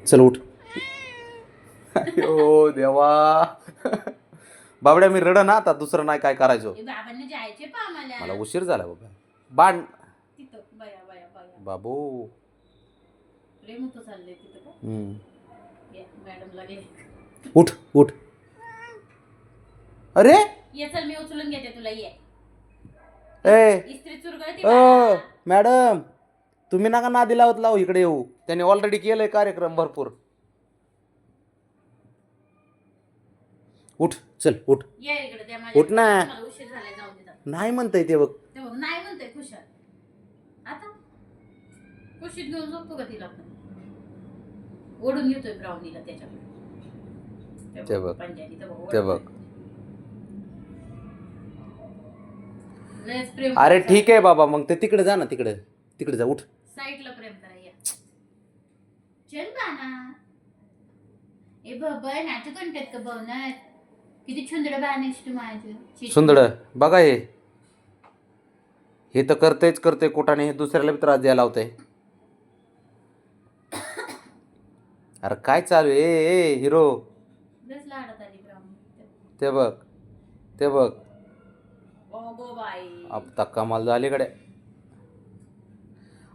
चल उठ. अयो देवा. बाबड्या मी रड ना आता, दुसरं नाही काय करायचो. बाबांना जायचे पा मला उशीर झाला बाबा. बाण तिथं बया बया बया बाबू. प्रेम होतं चाललंय तिथं का मॅडम लागले. उठ उठ. अरे ये चल मी उचलून घेते तुला. ये ए इस्त्री चुरगळती मॅडम, तुम्ही नका नादी लावत लावू, इकडे येऊ. त्याने ऑलरेडी केलंय कार्यक्रम भरपूर. उठ चल उठ. ये इकडे त्या माझ्या उठ ना. मला उशीर झालाय जाऊ दे. नाही म्हणतंय ते बघ. ते बघ नाही म्हणतोय खुशाल. आता खुशीत घेऊन झोपतो का तिला पण? ओढून घेतोय ब्राउनीला त्याच्याकडे. ते बघ पंजाबी ते बघ. लयच प्रेम. अरे ठीक आहे बाबा, मग ते तिकडे जा ना, तिकडे तिकडे जा. उठ. साईडला प्रेम करा. या चल बाना. ए बाबा नाटक म्हणतात का बघणार? किती छुंदड बाणेस तू माझं. सुंदर बघा हे तर करतेच करते कोटाने, हे दुसऱ्याला बी त्रास द्यायला लावतंय. अरे काय चालू आहे ए हिरो? बस लाडत आली ब्राह्मण. ते बघ ते बघ. ओ गो बाई. आता कमाल झाली कडे.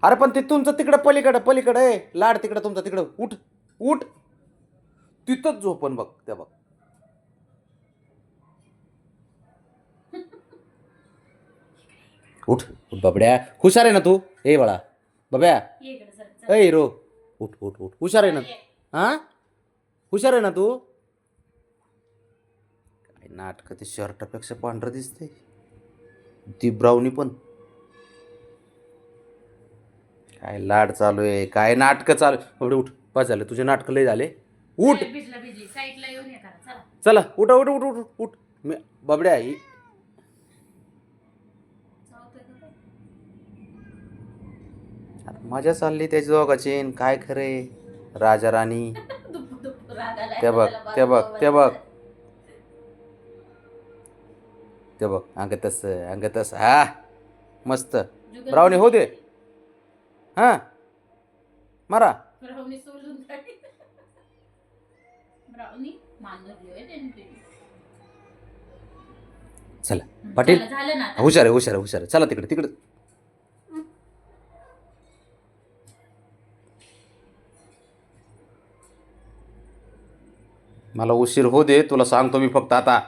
अरे पण ते तुमचं तिकडं पलीकडे लाड तिकडं तुमचं तिकडं. उठ उठ. तिथंच झोपण बघ. त्या बघ. उठ उठ बाबड्या. हुशार आहे ना तू? ए बाळा बाब्या. ये इकडे चल. ए हिरो उठ उठ उठ. हुशार आहे ना? हा हुशार आहे ना तू? काय नाटक, ते शर्टापेक्षा पांढरं दिसते. ती ब्राउनी पण. काय लाड चालू आहे, काय नाटक चालू. बाबडे उठ. बस झालं तुझे नाटक लय झाले. उठ. भिजली साईडला येऊन ये करा. चला चला उठ उठ उठ उठ उठ. मी बाबड्या मजा चालली त्याची दोघाची. काय खरे राजा राणी. ते बघ ते बघ ते बघ ते बघ. अंग तस हा मस्त. ब्राउनी हो दे. हा मारा. ब्राउनी सोडून काढली. ब्राउनी मानवली त्यांनी. चला पाटील. झालं ना. हुशार आहे. चला तिकडे. मला उशीर हो दे, तुला सांगतो मी फक्त आता.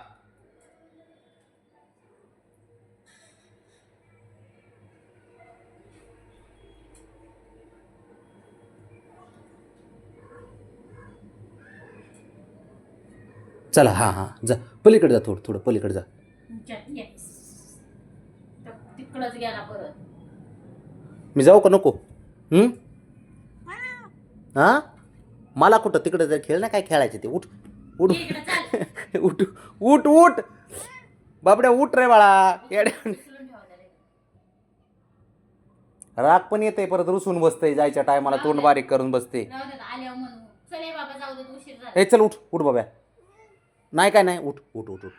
चला हा जा पलीकडे जा. थोडं पलीकडे जा. तिकडच गेला परत. मी जाऊ का नको? हा मला कुठं तिकडे जर खेळ ना काय खेळायचे ते. उठ उठ उठ उठ उठ. बाबड्या उठ रे बाळा. राग पण येते, परत रुसून बसते. जायच्या टायमाला तोंड बारीक करून बसते. ए चल उठ बाब्या. नाही काय नाही. उठ उठ उठ उठ.